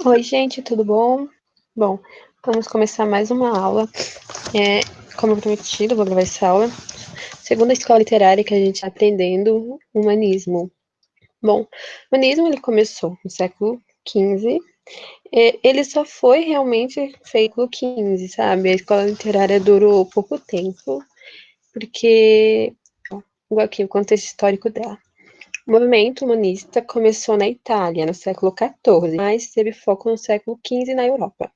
Oi, gente, tudo bom? Bom, vamos começar mais uma aula. Como prometido, vou gravar essa aula. Segunda escola literária que a gente está aprendendo, humanismo. Bom, o humanismo ele começou no século XV. Ele só foi realmente feito no XV, sabe? A escola literária durou pouco tempo, porque, igual aqui, o contexto histórico dela. O movimento humanista começou na Itália, no século XIV, mas teve foco no século XV na Europa.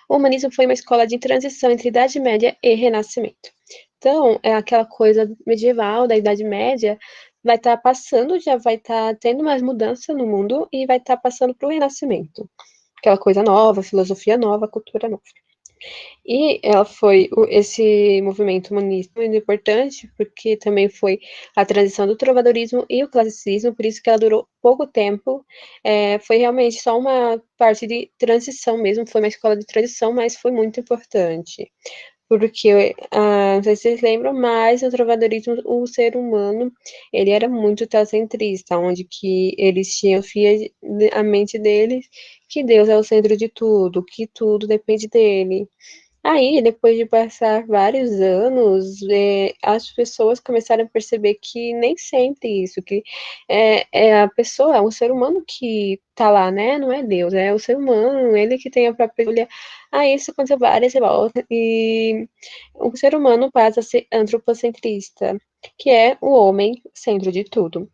O humanismo foi uma escola de transição entre Idade Média e Renascimento. Então, é aquela coisa medieval da Idade Média, vai estar passando, já vai estar tendo mais mudança no mundo e vai estar passando para o Renascimento. Aquela coisa nova, filosofia nova, cultura nova. E ela foi esse movimento humanista muito importante, porque também foi a transição do trovadorismo e o classicismo, por isso que ela durou pouco tempo. Foi realmente só uma parte de transição mesmo, foi uma escola de transição, mas foi muito importante. Porque, não sei se vocês lembram, mas no trovadorismo o ser humano, ele era muito teocentrista, onde que eles tinham a mente deles que Deus é o centro de tudo, que tudo depende dele. Aí, depois de passar vários anos, as pessoas começaram a perceber que nem sempre isso, que é a pessoa, é o ser humano que tá lá, né? Não é Deus, é o ser humano, ele que tem a própria escolha. Aí isso aconteceu várias voltas, e o ser humano passa a ser antropocentrista, que é o homem centro de tudo.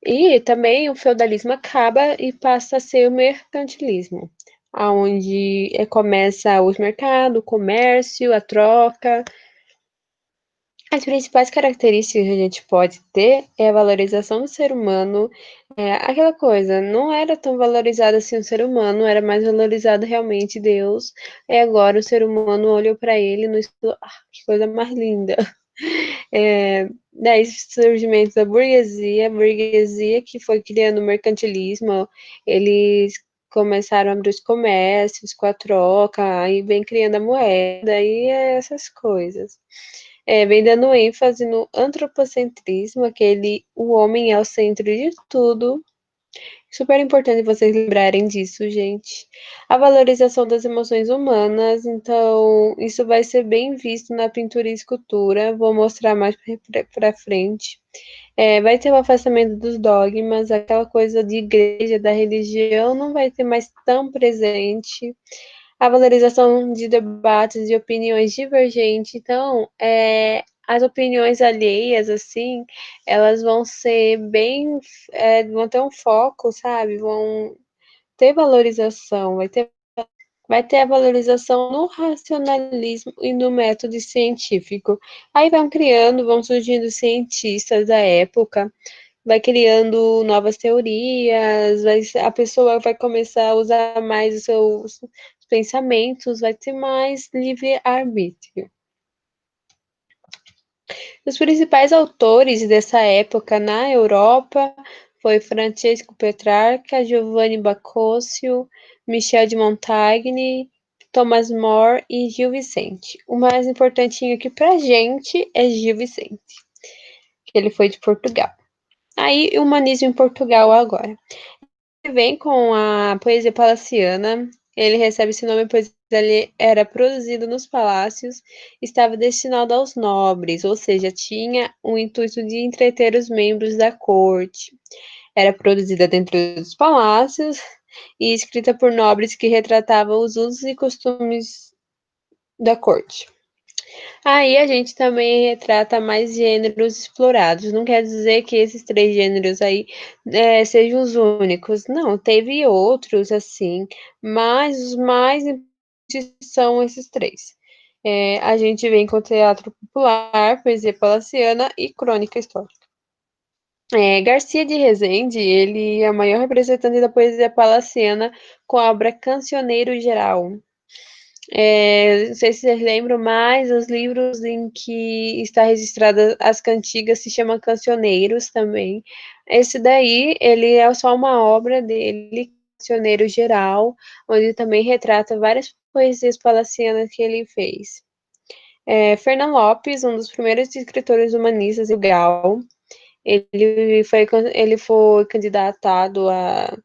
E também o feudalismo acaba e passa a ser o mercantilismo, aonde começa os mercados, o comércio, a troca. As principais características que a gente pode ter é a valorização do ser humano, aquela coisa, não era tão valorizado assim o ser humano, era mais valorizado realmente Deus, e agora o ser humano olhou para ele no estilo, que coisa mais linda. Daí surgimento da burguesia, a burguesia que foi criando o mercantilismo, eles começaram a abrir os comércios com a troca, aí vem criando a moeda e essas coisas. Vem dando ênfase no antropocentrismo, aquele o homem é o centro de tudo. Super importante vocês lembrarem disso, gente. A valorização das emoções humanas, então, isso vai ser bem visto na pintura e escultura. Vou mostrar mais para frente. Vai ter o afastamento dos dogmas, aquela coisa de igreja, da religião, não vai ter mais tão presente. A valorização de debates e opiniões divergentes. Então, as opiniões alheias, assim, elas vão ser bem, vão ter um foco, sabe? Vão ter valorização, vai ter a valorização no racionalismo e no método científico. Aí vão surgindo cientistas da época, vai criando novas teorias, a pessoa vai começar a usar mais os seus pensamentos, vai ter mais livre-arbítrio. Os principais autores dessa época na Europa foi Francesco Petrarca, Giovanni Boccaccio, Michel de Montaigne, Thomas More e Gil Vicente. O mais importantinho aqui pra gente é Gil Vicente, que ele foi de Portugal. Aí, o humanismo em Portugal agora. Ele vem com a poesia palaciana, ele recebe esse nome pois ele era produzido nos palácios, estava destinado aos nobres, ou seja, tinha o intuito de entreter os membros da corte. Era produzida dentro dos palácios e escrita por nobres que retratavam os usos e costumes da corte. Aí a gente também retrata mais gêneros explorados. Não quer dizer que esses três gêneros aí sejam os únicos. Não, teve outros assim, mas os mais importantes são esses três. A gente vem com teatro popular, poesia palaciana e crônica histórica. Garcia de Rezende, ele é o maior representante da poesia palaciana com a obra Cancioneiro Geral. Não sei se vocês lembram, mas os livros em que está registrada as cantigas se chamam Cancioneiros também. Esse daí, ele é só uma obra dele, Cancioneiro Geral, onde também retrata várias poesias palacianas que ele fez. Fernão Lopes, um dos primeiros escritores humanistas do Ele foi candidatado a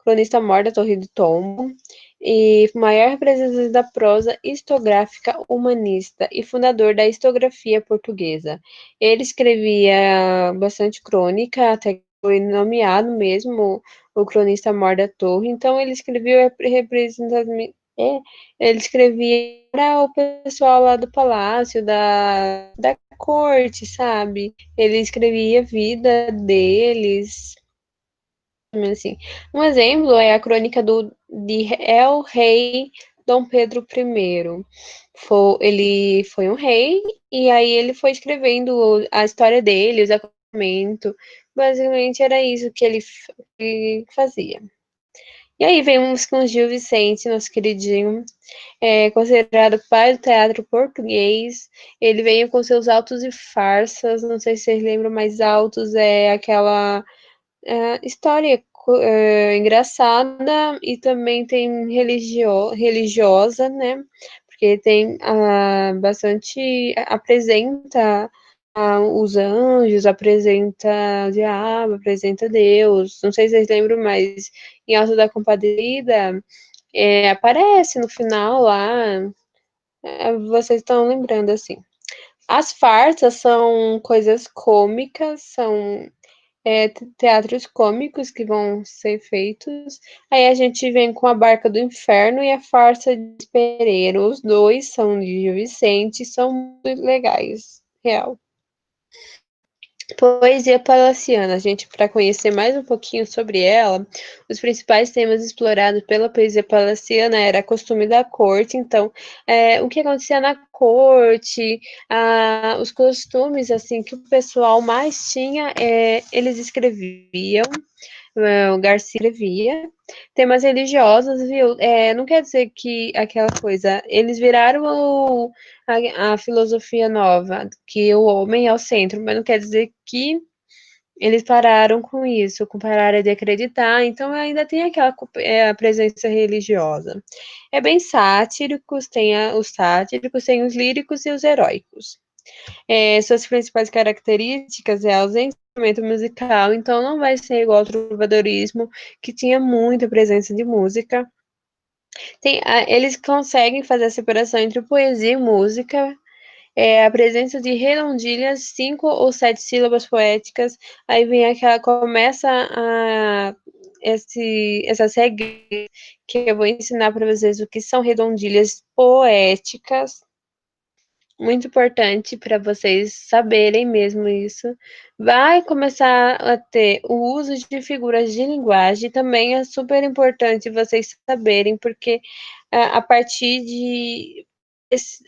cronista mor da Torre do Tombo, e maior representante da prosa historiográfica humanista e fundador da historiografia portuguesa. Ele escrevia bastante crônica, até foi nomeado mesmo o cronista mor da Torre, então ele escreveu representativamente. Ele escrevia para o pessoal lá do palácio, da corte, sabe? Ele escrevia a vida deles, assim. Um exemplo é a crônica de El Rei Dom Pedro I. Ele foi um rei, e aí ele foi escrevendo a história dele, os acontecimentos. Basicamente era isso que ele fazia. E aí vemos com Gil Vicente, nosso queridinho, considerado pai do teatro português. Ele veio com seus altos e farsas, não sei se vocês lembram, mais altos é aquela história engraçada, e também tem religiosa, né? Porque tem bastante. Apresenta os anjos, apresenta o diabo, apresenta Deus. Não sei se vocês lembram, mas em Alto da Compadecida aparece no final lá. Vocês estão lembrando assim. As farsas são coisas cômicas, são teatros cômicos que vão ser feitos. Aí a gente vem com a Barca do Inferno e a Farsa de Pereira. Os dois são de Gil Vicente, são muito legais, real. Poesia palaciana, gente, para conhecer mais um pouquinho sobre ela, os principais temas explorados pela poesia palaciana era costume da corte, então, o que acontecia na corte, os costumes, assim, que o pessoal mais tinha, eles escreviam, o Garcia escrevia, temas religiosos, viu? Não quer dizer que aquela coisa, eles viraram a filosofia nova, que o homem é o centro, mas não quer dizer que eles pararam com isso, pararam de acreditar, então ainda tem aquela a presença religiosa. É bem sátirico, tem os sátíricos, tem os líricos e os heróicos. Suas principais características é a ausência de instrumento musical, então não vai ser igual ao trovadorismo, que tinha muita presença de música. Eles conseguem fazer a separação entre poesia e música, a presença de redondilhas, 5 ou 7 sílabas poéticas, aí vem aquela, começa essas regras que eu vou ensinar para vocês o que são redondilhas poéticas, muito importante para vocês saberem mesmo isso. Vai começar a ter o uso de figuras de linguagem, também é super importante vocês saberem, porque a partir de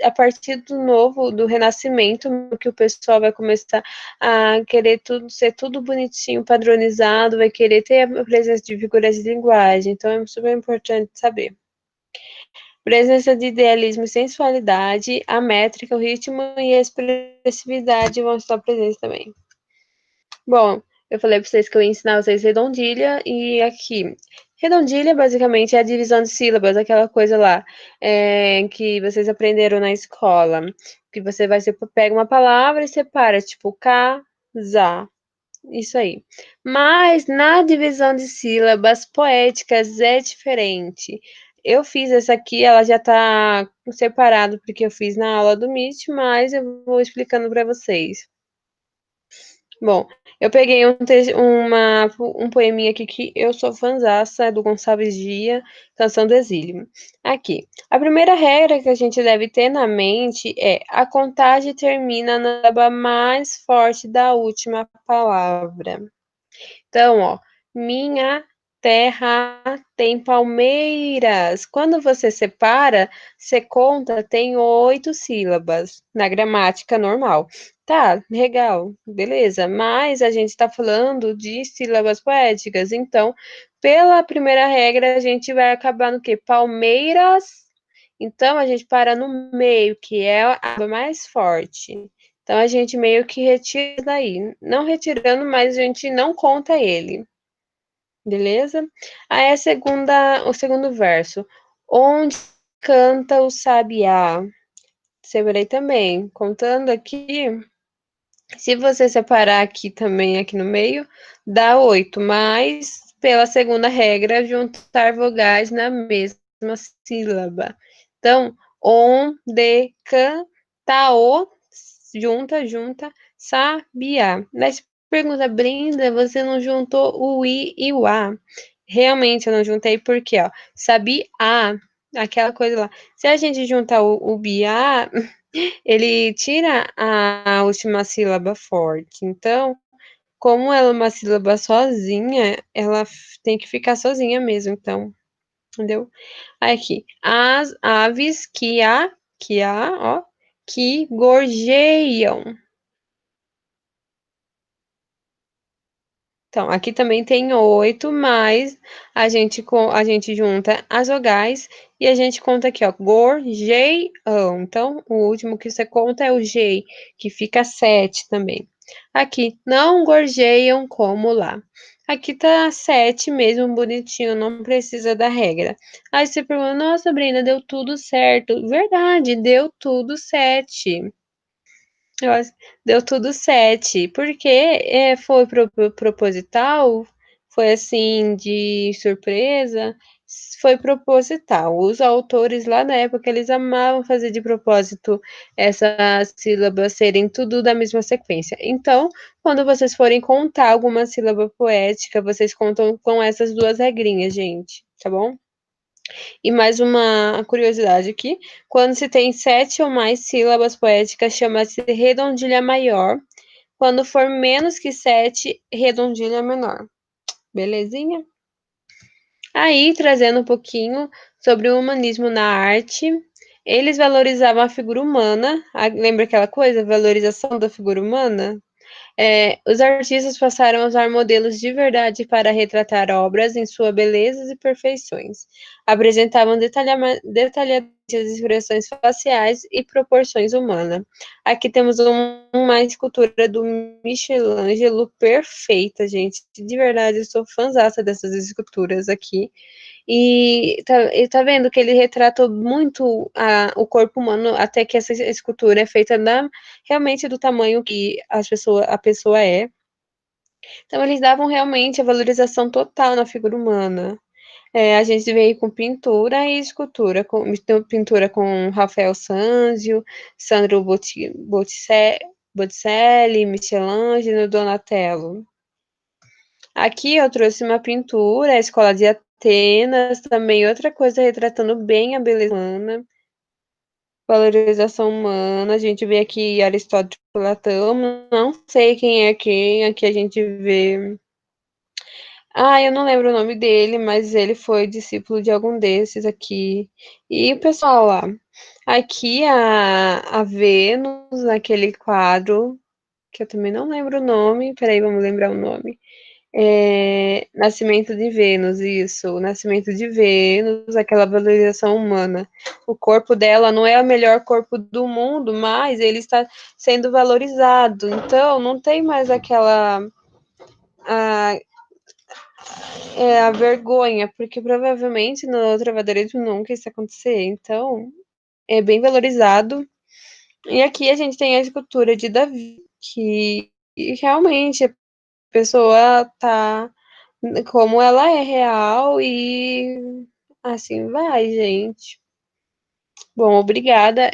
a partir do renascimento, que o pessoal vai começar a querer tudo ser tudo bonitinho, padronizado, vai querer ter a presença de figuras de linguagem, então é super importante saber. Presença de idealismo e sensualidade, a métrica, o ritmo e a expressividade vão estar presentes também. Bom, eu falei para vocês que eu ia ensinar vocês redondilha, e aqui. Redondilha, basicamente, é a divisão de sílabas, aquela coisa lá que vocês aprenderam na escola. Que você pega uma palavra e separa, tipo, casa. Isso aí. Mas na divisão de sílabas poéticas é diferente. Eu fiz essa aqui, ela já tá separado porque eu fiz na aula do Meet, mas eu vou explicando para vocês. Bom, eu peguei um poeminha aqui que eu sou fãzaça, do Gonçalves Dias, Canção do Exílio. Aqui. A primeira regra que a gente deve ter na mente é: a contagem termina na sílaba mais forte da última palavra. Então, ó, minha terra tem palmeiras. Quando você separa, você conta, tem 8 sílabas na gramática normal. Tá, legal, beleza. Mas a gente está falando de sílabas poéticas. Então, pela primeira regra, a gente vai acabar no quê? Palmeiras. Então, a gente para no meio, que é a mais forte. Então a gente meio que retira daí. Não retirando, mas a gente não conta ele. Beleza? Aí o segundo verso. Onde canta o sabiá? Separei também. Contando aqui. Se você separar aqui também, aqui no meio, dá 8, mas pela segunda regra, juntar vogais na mesma sílaba. Então, on, de, can, taô, junta, sabiá. Mas pergunta, Brenda, você não juntou o i e o a? Realmente eu não juntei porque, ó, sabiá, aquela coisa lá. Se a gente juntar o biá, ele tira a última sílaba forte. Então, como ela é uma sílaba sozinha, ela tem que ficar sozinha mesmo, então, entendeu? Aqui, as aves ó, que gorjeiam. Então, aqui também tem 8, mas a gente junta as vogais e a gente conta aqui, ó, gorjeiam. Então, o último que você conta é o G, que fica 7 também. Aqui, não gorjeiam como lá. Aqui tá 7 mesmo, bonitinho, não precisa da regra. Aí você pergunta, nossa, Brina, deu tudo certo. Verdade, deu tudo 7. Eu acho deu tudo 7 porque, foi proposital, foi, assim, de surpresa, foi proposital. Os autores lá na época, eles amavam fazer de propósito essas sílabas serem tudo da mesma sequência. Então, quando vocês forem contar alguma sílaba poética, vocês contam com essas 2 regrinhas, gente, tá bom? E mais uma curiosidade aqui: quando se tem 7 ou mais sílabas poéticas, chama-se redondilha maior. Quando for menos que 7, redondilha menor. Belezinha? Aí, trazendo um pouquinho sobre o humanismo na arte, eles valorizavam a figura humana. Lembra aquela coisa? Valorização da figura humana? Os artistas passaram a usar modelos de verdade para retratar obras em sua beleza e perfeições. Apresentavam detalhadamente as expressões faciais e proporções humanas. Aqui temos uma escultura do Michelangelo perfeita, gente. De verdade, eu sou fãzaça dessas esculturas aqui. E tá vendo que ele retrata muito o corpo humano, até que essa escultura é feita realmente do tamanho que a pessoa é. Então, eles davam realmente a valorização total na figura humana. A gente veio com pintura e escultura, então, pintura com Rafael Sanzio, Sandro Botticelli, Michelangelo, Donatello. Aqui eu trouxe uma pintura, a Escola de Atenas, também outra coisa retratando bem a beleza humana, valorização humana. A gente vê aqui Aristóteles e Platão, não sei quem é quem, aqui a gente vê. Ah, eu não lembro o nome dele, mas ele foi discípulo de algum desses aqui. E o pessoal lá. Aqui a Vênus, naquele quadro, que eu também não lembro o nome. Peraí, vamos lembrar o nome. Nascimento de Vênus, isso. Nascimento de Vênus, aquela valorização humana. O corpo dela não é o melhor corpo do mundo, mas ele está sendo valorizado. Então, não tem mais aquela. A, a vergonha, porque provavelmente no travadorismo nunca isso acontecer. Então, é bem valorizado. E aqui a gente tem a escultura de Davi, que realmente a pessoa tá como ela é real e assim vai, gente. Bom, obrigada,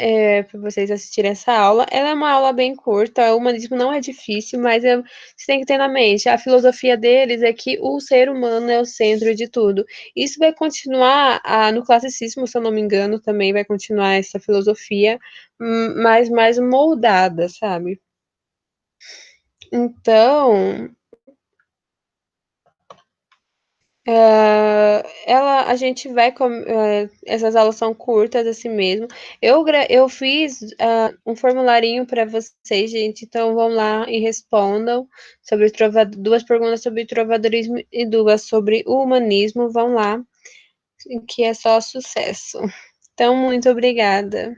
por vocês assistirem essa aula. Ela é uma aula bem curta, o humanismo não é difícil, mas você tem que ter na mente, a filosofia deles é que o ser humano é o centro de tudo. Isso vai continuar no classicismo, se eu não me engano, também vai continuar essa filosofia, mas mais moldada, sabe? Então, a gente vai essas aulas são curtas assim mesmo. Eu fiz um formularinho para vocês, gente. Então vão lá e respondam sobre duas perguntas sobre trovadorismo e duas sobre o humanismo. Vão lá, que é só sucesso. Então, muito obrigada.